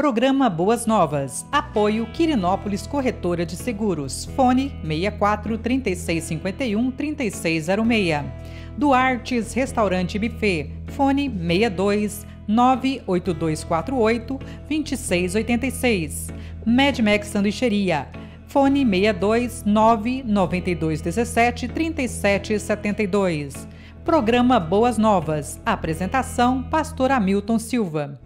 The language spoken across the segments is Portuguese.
Programa Boas Novas. Apoio Quirinópolis Corretora de Seguros. Fone 64 3651 3606. Duartes Restaurante Buffet. Fone 62 98248 2686. Medmex Sanduicheria. Fone 62 99217 3772. Programa Boas Novas. Apresentação: Pastor Hamilton Silva.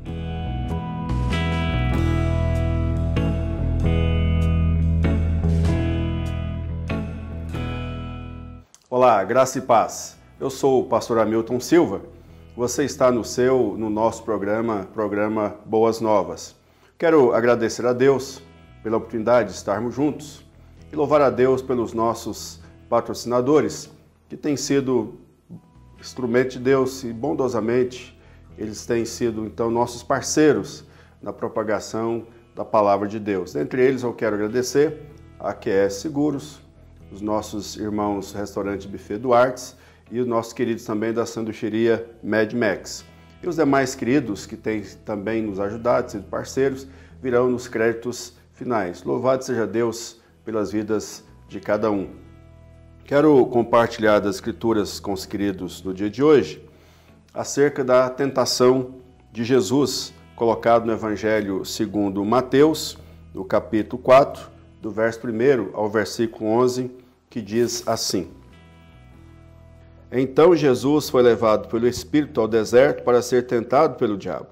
Olá, graça e paz. Eu sou o pastor Hamilton Silva. Você está no nosso programa Boas Novas. Quero agradecer a Deus pela oportunidade de estarmos juntos e louvar a Deus pelos nossos patrocinadores, que têm sido instrumento de Deus e bondosamente eles têm sido, então, nossos parceiros na propagação da palavra de Deus. Dentre eles, eu quero agradecer a QS Seguros, os nossos irmãos Restaurante Buffet Duartes e os nossos queridos também da sanduicheria Medmex. E os demais queridos que têm também nos ajudado, sido parceiros, virão nos créditos finais. Louvado seja Deus pelas vidas de cada um. Quero compartilhar das Escrituras com os queridos no dia de hoje acerca da tentação de Jesus, colocado no Evangelho segundo Mateus, no capítulo 4, do verso 1 ao versículo 11, que diz assim: Então Jesus foi levado pelo Espírito ao deserto para ser tentado pelo diabo.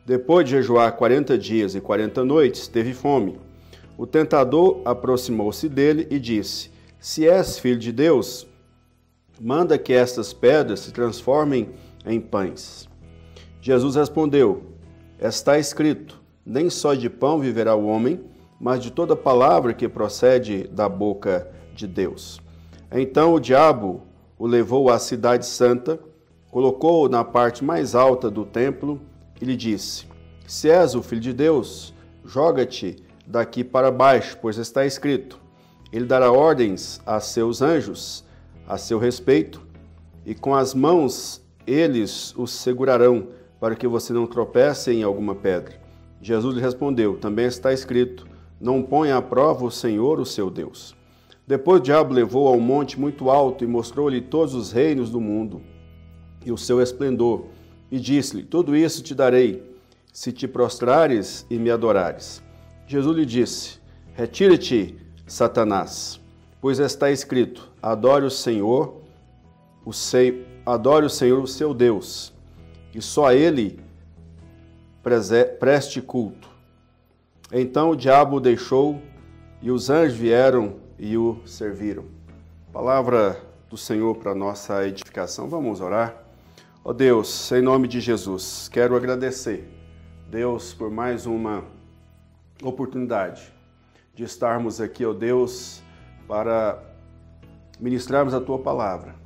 Depois de jejuar 40 dias e 40 noites, teve fome. O tentador aproximou-se dele e disse: Se és filho de Deus, manda que estas pedras se transformem em pães. Jesus respondeu: Está escrito, nem só de pão viverá o homem, mas de toda palavra que procede da boca de Deus. Então o diabo o levou à cidade santa, colocou-o na parte mais alta do templo e lhe disse: Se és o filho de Deus, joga-te daqui para baixo, pois está escrito: Ele dará ordens a seus anjos a seu respeito, e com as mãos eles os segurarão, para que você não tropece em alguma pedra. Jesus lhe respondeu: Também está escrito: Não ponha à prova o Senhor, o seu Deus. Depois o diabo levou a um monte muito alto e mostrou-lhe todos os reinos do mundo e o seu esplendor, e disse-lhe: Tudo isso te darei, se te prostrares e me adorares. Jesus lhe disse: Retira-te, Satanás, pois está escrito: Adore o Senhor, o seu Deus, e só a Ele preste culto. Então o diabo o deixou e os anjos vieram e o serviram. Palavra do Senhor para nossa edificação. Vamos orar. Ó Deus, em nome de Jesus, quero agradecer, Deus, por mais uma oportunidade de estarmos aqui, ó Deus, para ministrarmos a Tua palavra,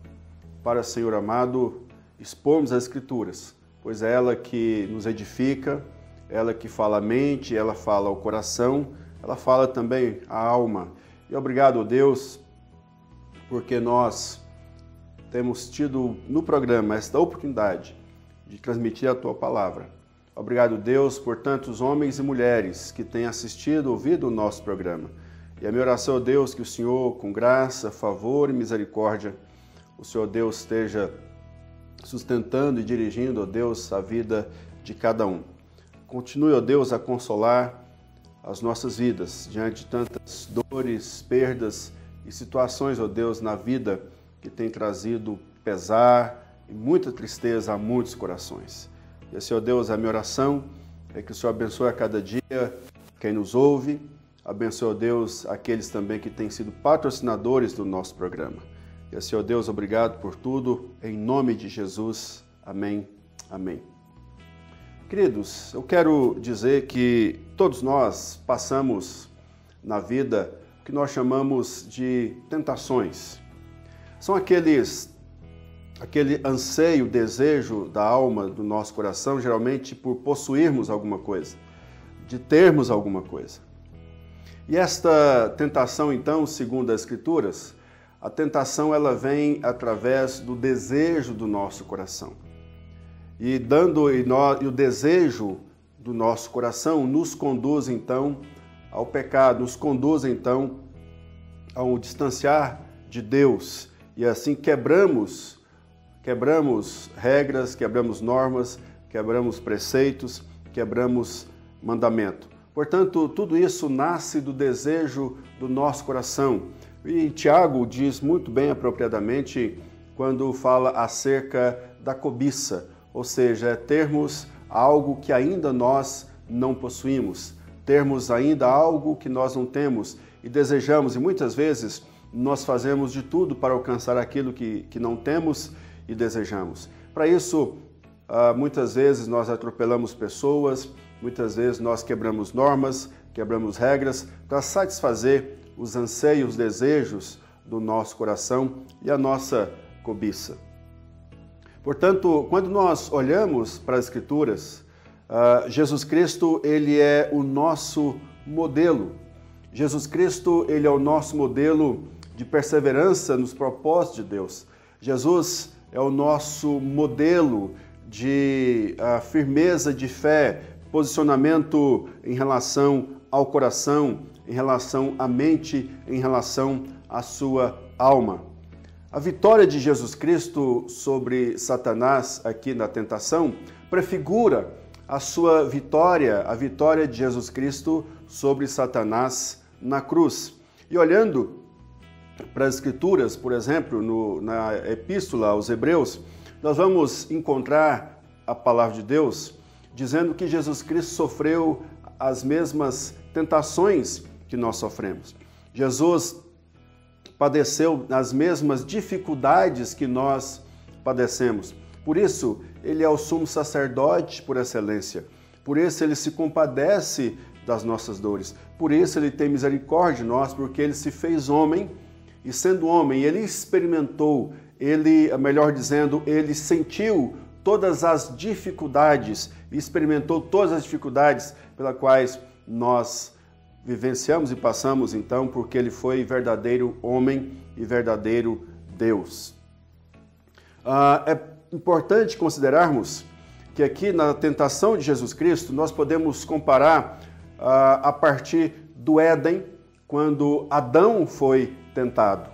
para, Senhor amado, expormos as Escrituras, pois é ela que nos edifica, ela que fala a mente, ela fala o coração, ela fala também a alma. E obrigado, Deus, porque nós temos tido no programa esta oportunidade de transmitir a Tua palavra. Obrigado, Deus, por tantos homens e mulheres que têm assistido, ouvido o nosso programa. E a minha oração, Deus, que o Senhor, com graça, favor e misericórdia, o Senhor, Deus, esteja sustentando e dirigindo, ó Deus, a vida de cada um. Continue, ó Deus, a consolar as nossas vidas diante de tantas dores, perdas e situações, ó Deus, na vida que tem trazido pesar e muita tristeza a muitos corações. E assim, ó Deus, a minha oração é que o Senhor abençoe a cada dia quem nos ouve, abençoe, ó Deus, aqueles também que têm sido patrocinadores do nosso programa. E assim, ó Deus, obrigado por tudo, em nome de Jesus. Amém. Amém. Queridos, eu quero dizer que todos nós passamos na vida o que nós chamamos de tentações. São aquele anseio, desejo da alma, do nosso coração, geralmente por possuirmos alguma coisa, de termos alguma coisa. E esta tentação, então, segundo as Escrituras, a tentação ela vem através do desejo do nosso coração. E o desejo do nosso coração nos conduz então ao pecado, nos conduz então ao distanciar de Deus e assim quebramos regras, quebramos normas, quebramos preceitos, quebramos mandamento. Portanto, tudo isso nasce do desejo do nosso coração. E Tiago diz muito bem apropriadamente quando fala acerca da cobiça, ou seja, termos algo que ainda nós não possuímos, termos ainda algo que nós não temos e desejamos, e muitas vezes nós fazemos de tudo para alcançar aquilo que não temos e desejamos. Para isso, muitas vezes nós atropelamos pessoas, muitas vezes nós quebramos normas, quebramos regras para satisfazer os anseios, os desejos do nosso coração e a nossa cobiça. Portanto, quando nós olhamos para as Escrituras, Jesus Cristo, ele é o nosso modelo. Jesus Cristo, ele é o nosso modelo de perseverança nos propósitos de Deus. Jesus é o nosso modelo de firmeza de fé, posicionamento em relação ao coração, em relação à mente, em relação à sua alma. A vitória de Jesus Cristo sobre Satanás aqui na tentação prefigura a sua vitória, a vitória de Jesus Cristo sobre Satanás na cruz. E olhando para as Escrituras, por exemplo, na Epístola aos Hebreus, nós vamos encontrar a palavra de Deus dizendo que Jesus Cristo sofreu as mesmas tentações que nós sofremos. Jesus padeceu as mesmas dificuldades que nós padecemos. Por isso, ele é o sumo sacerdote por excelência. Por isso, ele se compadece das nossas dores. Por isso, ele tem misericórdia de nós, porque ele se fez homem e, sendo homem, ele experimentou, melhor dizendo, ele sentiu todas as dificuldades, experimentou todas as dificuldades pelas quais nós vivenciamos e passamos, então, porque ele foi verdadeiro homem e verdadeiro Deus. É importante considerarmos que aqui na tentação de Jesus Cristo, nós podemos comparar a partir do Éden, quando Adão foi tentado.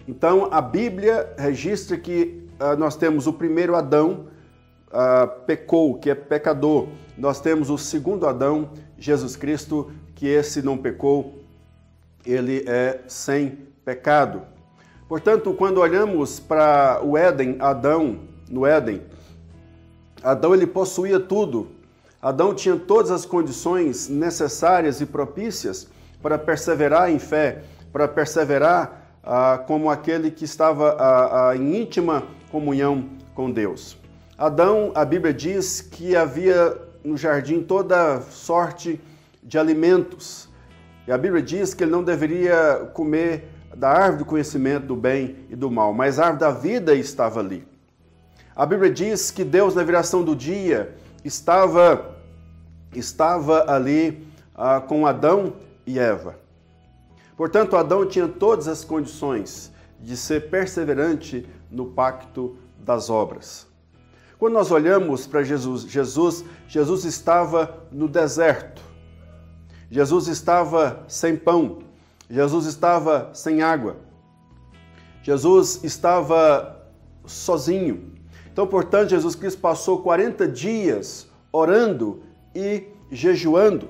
Então, a Bíblia registra que nós temos o primeiro Adão, pecou, que é pecador. Nós temos o segundo Adão, Jesus Cristo, que esse não pecou, ele é sem pecado. Portanto, quando olhamos para o Éden, no Éden, Adão ele possuía tudo. Adão tinha todas as condições necessárias e propícias para perseverar em fé, para perseverar como aquele que estava em íntima comunhão com Deus. Adão, a Bíblia diz que havia no jardim toda sorte de alimentos. E a Bíblia diz que ele não deveria comer da árvore do conhecimento do bem e do mal, mas a árvore da vida estava ali. A Bíblia diz que Deus, na viração do dia, estava ali com Adão e Eva. Portanto, Adão tinha todas as condições de ser perseverante no pacto das obras. Quando nós olhamos para Jesus estava no deserto. Jesus estava sem pão. Jesus estava sem água. Jesus estava sozinho. Então, portanto, Jesus Cristo passou 40 dias orando e jejuando.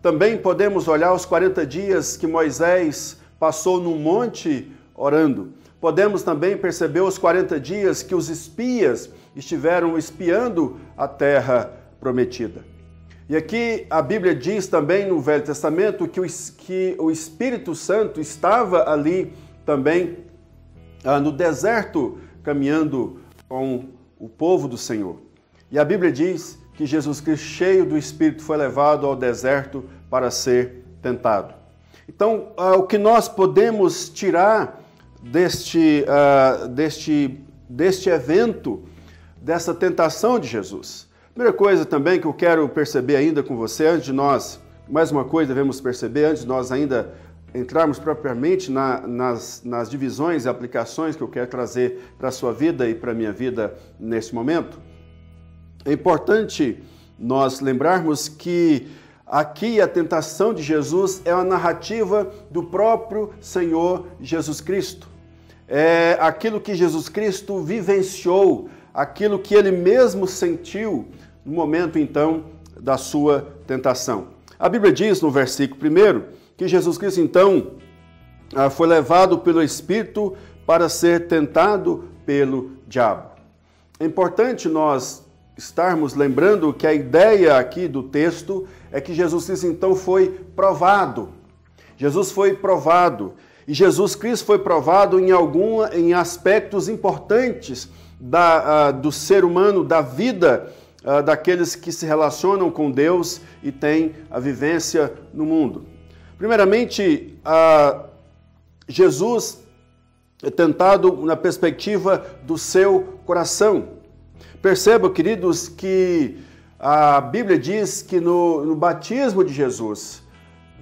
Também podemos olhar os 40 dias que Moisés passou no monte orando. Podemos também perceber os 40 dias que os espias estiveram espiando a terra prometida. E aqui a Bíblia diz também no Velho Testamento que o Espírito Santo estava ali também no deserto, caminhando com o povo do Senhor. E a Bíblia diz que Jesus Cristo, cheio do Espírito, foi levado ao deserto para ser tentado. Então, o que nós podemos tirar deste evento, dessa tentação de Jesus? Primeira coisa também que eu quero perceber ainda com você, antes de nós, mais uma coisa devemos perceber, antes de nós ainda entrarmos propriamente nas divisões e aplicações que eu quero trazer para a sua vida e para a minha vida nesse momento. É importante nós lembrarmos que aqui a tentação de Jesus é uma narrativa do próprio Senhor Jesus Cristo. É aquilo que Jesus Cristo vivenciou, aquilo que ele mesmo sentiu no momento, então, da sua tentação. A Bíblia diz no versículo 1 que Jesus Cristo, então, foi levado pelo Espírito para ser tentado pelo diabo. É importante nós estarmos lembrando que a ideia aqui do texto é que Jesus Cristo, então, foi provado. Jesus foi provado. E Jesus Cristo foi provado em aspectos importantes do ser humano, da vida daqueles que se relacionam com Deus e têm a vivência no mundo. Primeiramente, Jesus é tentado na perspectiva do seu coração. Percebam, queridos, que a Bíblia diz que no batismo de Jesus,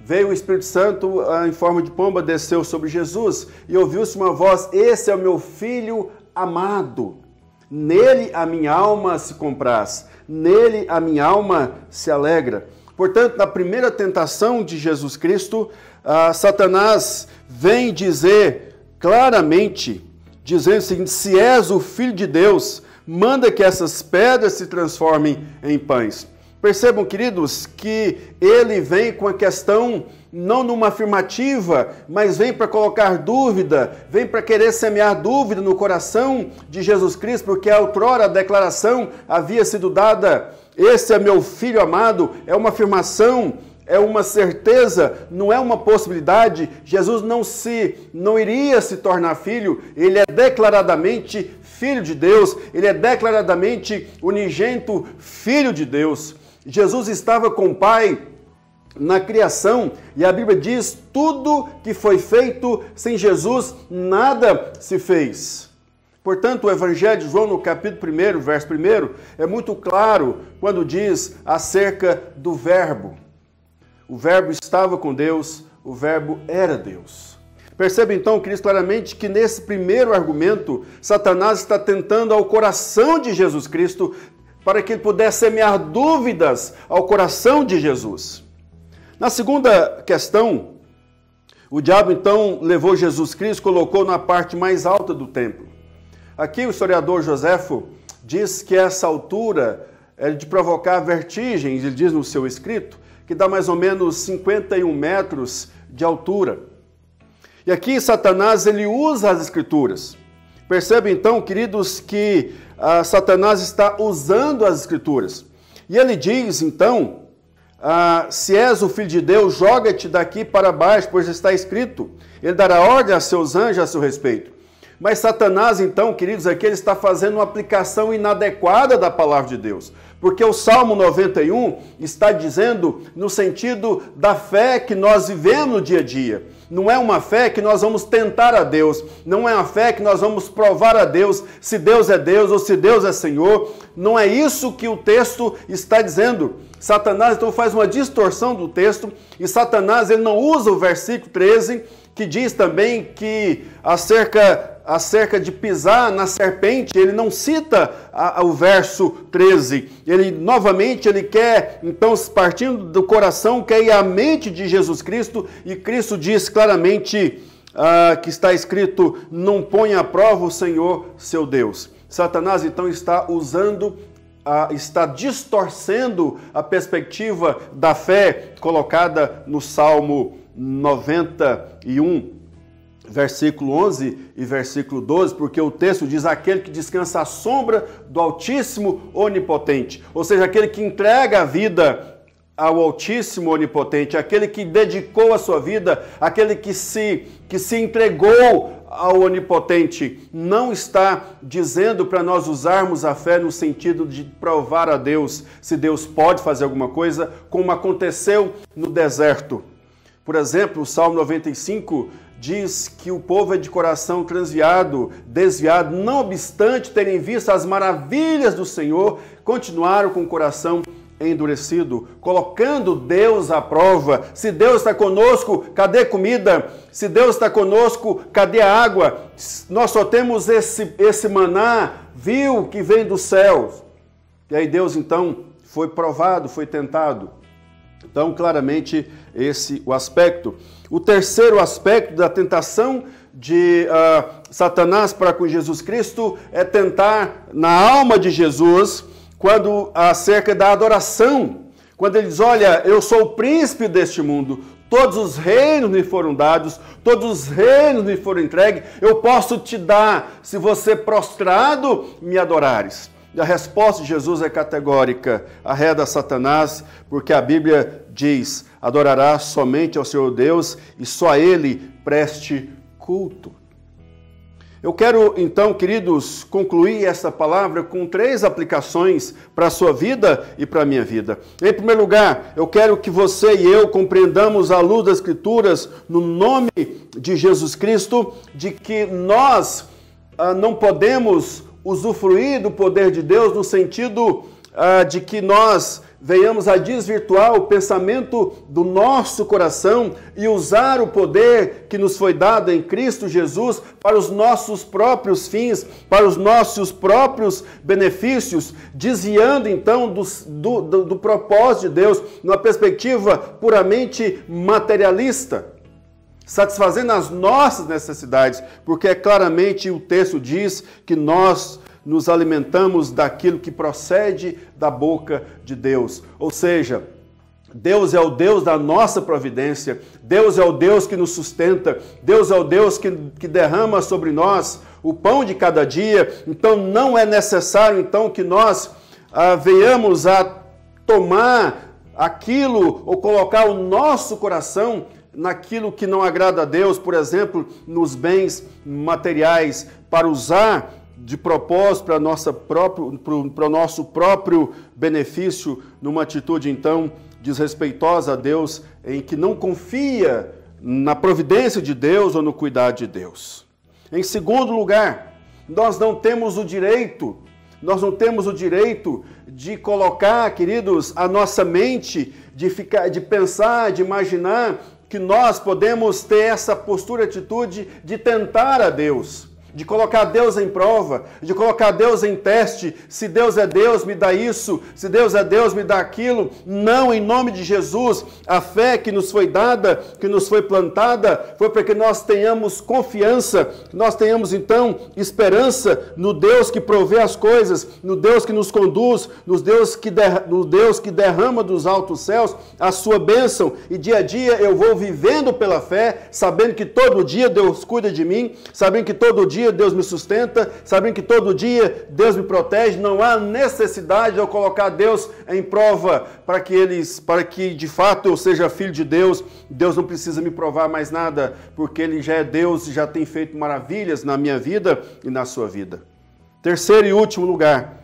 veio o Espírito Santo em forma de pomba, desceu sobre Jesus e ouviu-se uma voz: esse é o meu filho amado, nele a minha alma se compraz, nele a minha alma se alegra. Portanto, na primeira tentação de Jesus Cristo, Satanás vem dizer claramente, dizendo o seguinte: se és o Filho de Deus, manda que essas pedras se transformem em pães. Percebam, queridos, que ele vem com a questão não numa afirmativa, mas vem para colocar dúvida, vem para querer semear dúvida no coração de Jesus Cristo, porque outrora a declaração havia sido dada: esse é meu filho amado, é uma afirmação, é uma certeza, não é uma possibilidade. Jesus não iria se tornar filho, ele é declaradamente filho de Deus, ele é declaradamente unigênito filho de Deus. Jesus estava com o Pai na criação, e a Bíblia diz: tudo que foi feito sem Jesus, nada se fez. Portanto, o Evangelho de João, no capítulo 1, verso 1, é muito claro quando diz acerca do Verbo. O Verbo estava com Deus, o Verbo era Deus. Percebe então, queridos, claramente que nesse primeiro argumento, Satanás está tentando ao coração de Jesus Cristo para que ele pudesse semear dúvidas ao coração de Jesus. Na segunda questão, o diabo então levou Jesus Cristo, colocou na parte mais alta do templo. Aqui o historiador Joséfo diz que essa altura é de provocar vertigens, ele diz no seu escrito, que dá mais ou menos 51 metros de altura. E aqui Satanás ele usa as escrituras. Percebe então, queridos, que Satanás está usando as escrituras. E ele diz então: se és o Filho de Deus, joga-te daqui para baixo, pois está escrito, ele dará ordem a seus anjos a seu respeito. Mas Satanás então, queridos, aqui ele está fazendo uma aplicação inadequada da palavra de Deus. Porque o Salmo 91 está dizendo no sentido da fé que nós vivemos no dia a dia. Não é uma fé que nós vamos tentar a Deus, não é uma fé que nós vamos provar a Deus se Deus é Deus ou se Deus é Senhor. Não é isso que o texto está dizendo. Satanás então faz uma distorção do texto e Satanás ele não usa o versículo 13, que diz também que acerca de pisar na serpente, ele não cita o verso 13. Ele quer, então, partindo do coração, quer ir à mente de Jesus Cristo, e Cristo diz claramente que está escrito: não ponha à prova o Senhor seu Deus. Satanás, então, está distorcendo a perspectiva da fé colocada no Salmo 91, versículo 11 e versículo 12, porque o texto diz: aquele que descansa à sombra do Altíssimo Onipotente, ou seja, aquele que entrega a vida ao Altíssimo Onipotente, aquele que dedicou a sua vida, aquele que se entregou ao Onipotente. Não está dizendo para nós usarmos a fé no sentido de provar a Deus se Deus pode fazer alguma coisa, como aconteceu no deserto. Por exemplo, o Salmo 95 diz que o povo é de coração desviado, não obstante terem visto as maravilhas do Senhor, continuaram com o coração endurecido, colocando Deus à prova. Se Deus está conosco, cadê comida? Se Deus está conosco, cadê a água? Nós só temos esse maná vil que vem dos céus. E aí Deus então foi provado, foi tentado. Então, claramente, esse o aspecto. O terceiro aspecto da tentação de Satanás para com Jesus Cristo é tentar na alma de Jesus, quando acerca da adoração. Quando ele diz, olha, eu sou o príncipe deste mundo, todos os reinos me foram dados, todos os reinos me foram entregues, eu posso te dar se você prostrado me adorares. E a resposta de Jesus é categórica, arreda Satanás, porque a Bíblia diz, adorarás somente ao Senhor Deus e só a Ele preste culto. Eu quero, então, queridos, concluir essa palavra com 3 aplicações para a sua vida e para a minha vida. Em primeiro lugar, eu quero que você e eu compreendamos à luz das Escrituras, no nome de Jesus Cristo, de que nós não podemos usufruir do poder de Deus no sentido de que nós venhamos a desvirtuar o pensamento do nosso coração e usar o poder que nos foi dado em Cristo Jesus para os nossos próprios fins, para os nossos próprios benefícios, desviando então do propósito de Deus, numa perspectiva puramente materialista, satisfazendo as nossas necessidades, porque claramente o texto diz que nós nos alimentamos daquilo que procede da boca de Deus. Ou seja, Deus é o Deus da nossa providência, Deus é o Deus que nos sustenta, Deus é o Deus que derrama sobre nós o pão de cada dia. Então não é necessário então que nós venhamos a tomar aquilo ou colocar o nosso coração naquilo que não agrada a Deus, por exemplo, nos bens materiais, para usar de propósito para o nosso próprio benefício, numa atitude então desrespeitosa a Deus, em que não confia na providência de Deus ou no cuidado de Deus. Em segundo lugar, nós não temos o direito de colocar, queridos, a nossa mente, de pensar, de imaginar que nós podemos ter essa postura, atitude de tentar a Deus, de colocar Deus em prova, de colocar Deus em teste. Se Deus é Deus, me dá isso. Se Deus é Deus, me dá aquilo. Não, em nome de Jesus. A fé que nos foi dada, que nos foi plantada, foi para que nós tenhamos confiança, que nós tenhamos então esperança no Deus que provê as coisas, no Deus que nos conduz, no Deus que derrama dos altos céus a sua bênção. E dia a dia eu vou vivendo pela fé, sabendo que todo dia Deus cuida de mim, sabendo que todo dia Deus me sustenta, sabendo que todo dia Deus me protege. Não há necessidade de eu colocar Deus em prova para que de fato eu seja filho de Deus. Deus não precisa me provar mais nada, porque Ele já é Deus e já tem feito maravilhas na minha vida e na sua vida. Terceiro e último lugar,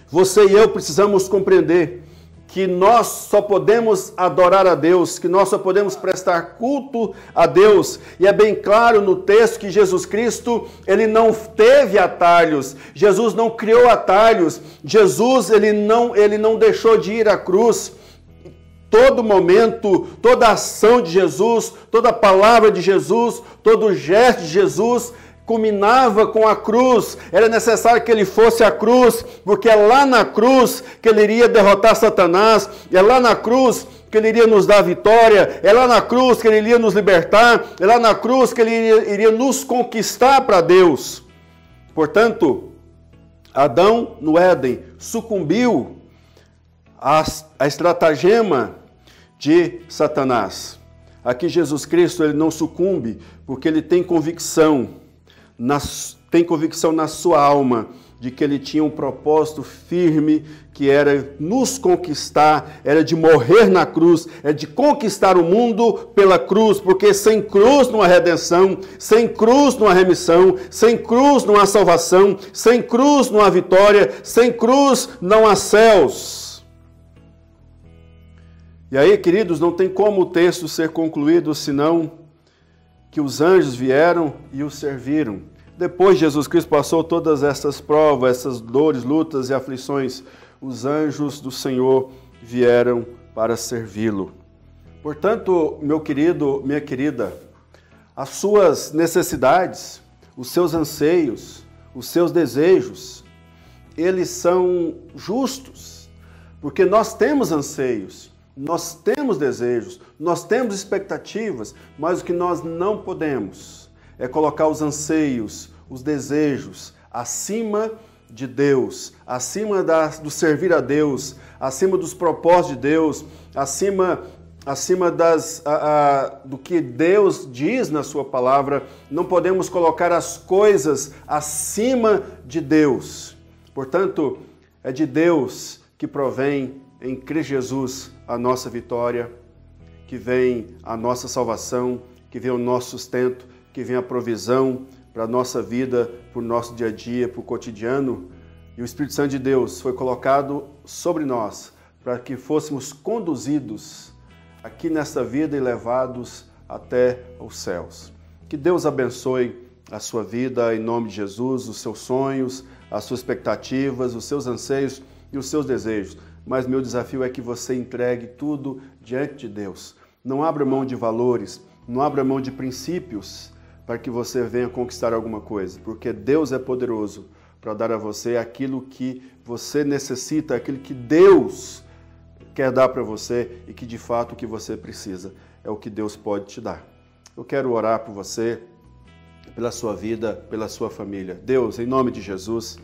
você e eu precisamos compreender que nós só podemos adorar a Deus, que nós só podemos prestar culto a Deus. E é bem claro no texto que Jesus Cristo, Ele não teve atalhos, Jesus não criou atalhos, Jesus ele não deixou de ir à cruz. Todo momento, toda ação de Jesus, toda palavra de Jesus, todo gesto de Jesus culminava com a cruz. Era necessário que ele fosse à cruz, porque é lá na cruz que ele iria derrotar Satanás, é lá na cruz que ele iria nos dar vitória, é lá na cruz que ele iria nos libertar, é lá na cruz que ele iria nos conquistar para Deus. Portanto, Adão no Éden sucumbiu à estratagema de Satanás. Aqui Jesus Cristo ele não sucumbe, porque ele tem convicção na sua alma de que ele tinha um propósito firme, que era nos conquistar, era de morrer na cruz, era de conquistar o mundo pela cruz, porque sem cruz não há redenção, sem cruz não há remissão, sem cruz não há salvação, sem cruz não há vitória, sem cruz não há céus. E aí, queridos, não tem como o texto ser concluído senão que os anjos vieram e o serviram. Depois Jesus Cristo passou todas essas provas, essas dores, lutas e aflições, os anjos do Senhor vieram para servi-lo. Portanto, meu querido, minha querida, as suas necessidades, os seus anseios, os seus desejos, eles são justos, Porque nós temos anseios, nós temos desejos, nós temos expectativas, mas o que nós não podemos é colocar os anseios, os desejos acima de Deus, acima do servir a Deus, acima dos propósitos de Deus, acima do que Deus diz na sua palavra. Não podemos colocar as coisas acima de Deus. Portanto, é de Deus que provém em Cristo Jesus a nossa vitória, que vem a nossa salvação, que vem o nosso sustento, que vem a provisão para a nossa vida, para o nosso dia a dia, para o cotidiano. E o Espírito Santo de Deus foi colocado sobre nós para que fôssemos conduzidos aqui nesta vida e levados até os céus. Que Deus abençoe a sua vida em nome de Jesus, os seus sonhos, as suas expectativas, os seus anseios e os seus desejos. Mas meu desafio é que você entregue tudo diante de Deus. Não abra mão de valores, não abra mão de princípios para que você venha conquistar alguma coisa, porque Deus é poderoso para dar a você aquilo que você necessita, aquilo que Deus quer dar para você e que de fato o que você precisa é o que Deus pode te dar. Eu quero orar por você, pela sua vida, pela sua família. Deus, em nome de Jesus,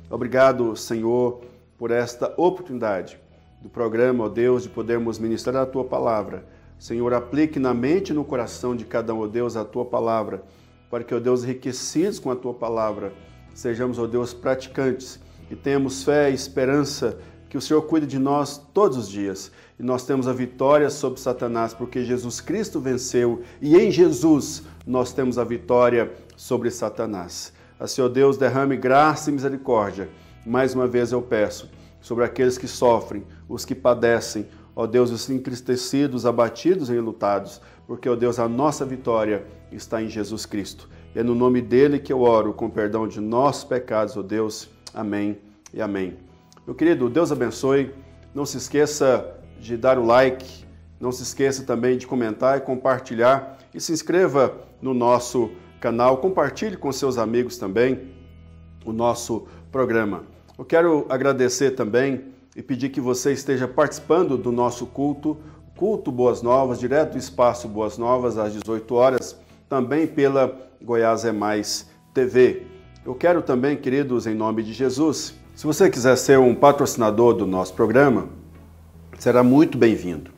obrigado, Senhor, por esta oportunidade do programa, ó Deus, de podermos ministrar a Tua Palavra. Senhor, aplique na mente e no coração de cada um, ó Deus, a Tua Palavra, para que, ó Deus, enriquecidos com a Tua Palavra, sejamos, ó Deus, praticantes e tenhamos fé e esperança que o Senhor cuide de nós todos os dias. E nós temos a vitória sobre Satanás, porque Jesus Cristo venceu e em Jesus nós temos a vitória sobre Satanás. Assim, ó Deus, derrame graça e misericórdia. Mais uma vez eu peço sobre aqueles que sofrem, os que padecem, ó Deus, os entristecidos, abatidos e enlutados, porque, ó Deus, a nossa vitória está em Jesus Cristo. E é no nome dele que eu oro, com perdão de nossos pecados, ó Deus. Amém e amém. Meu querido, Deus abençoe. Não se esqueça de dar o like, não se esqueça também de comentar e compartilhar. E se inscreva no nosso canal, compartilhe com seus amigos também o nosso programa. Eu quero agradecer também e pedir que você esteja participando do nosso culto Boas Novas, direto do Espaço Boas Novas, às 18 horas, também pela Goiás é Mais TV. Eu quero também, queridos, em nome de Jesus, se você quiser ser um patrocinador do nosso programa, será muito bem-vindo.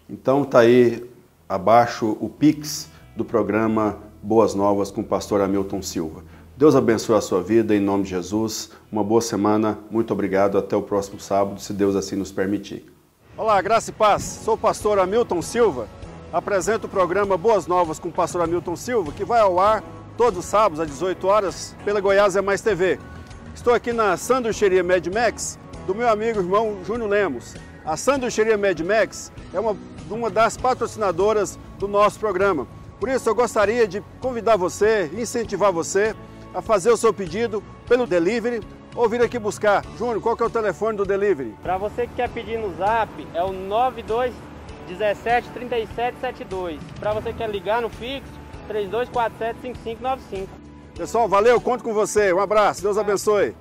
Então está aí abaixo o Pix do programa Boas Novas com o pastor Hamilton Silva. Deus abençoe a sua vida, em nome de Jesus. Uma boa semana, muito obrigado. Até o próximo sábado, se Deus assim nos permitir. Olá, graça e paz. Sou o pastor Hamilton Silva. Apresento o programa Boas Novas com o pastor Hamilton Silva, que vai ao ar todos os sábados às 18 horas pela Goiás é Mais TV. Estou aqui na sanduicheria Mad Max do meu amigo e irmão Júnior Lemos. A sanduicheria Mad Max é uma das patrocinadoras do nosso programa. Por isso eu gostaria de convidar você, incentivar você a fazer o seu pedido pelo delivery ou vir aqui buscar. Júnior, qual que é o telefone do delivery? Para você que quer pedir no Zap, é o 92173772. Para você que quer ligar no fixo, 32475595. Pessoal, valeu, conto com você. Um abraço, Deus abençoe.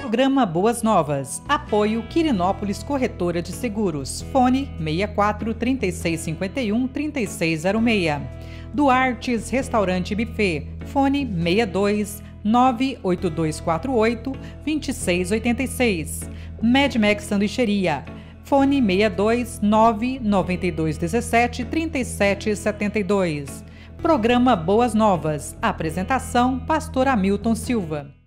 Programa Boas Novas. Apoio Quirinópolis Corretora de Seguros. Fone 64 3651 3606. Duartes Restaurante Buffet. Fone 62 98248 2686. Mad Max Sanduicheria. Fone 62 99217 3772. Programa Boas Novas. Apresentação: Pastor Hamilton Silva.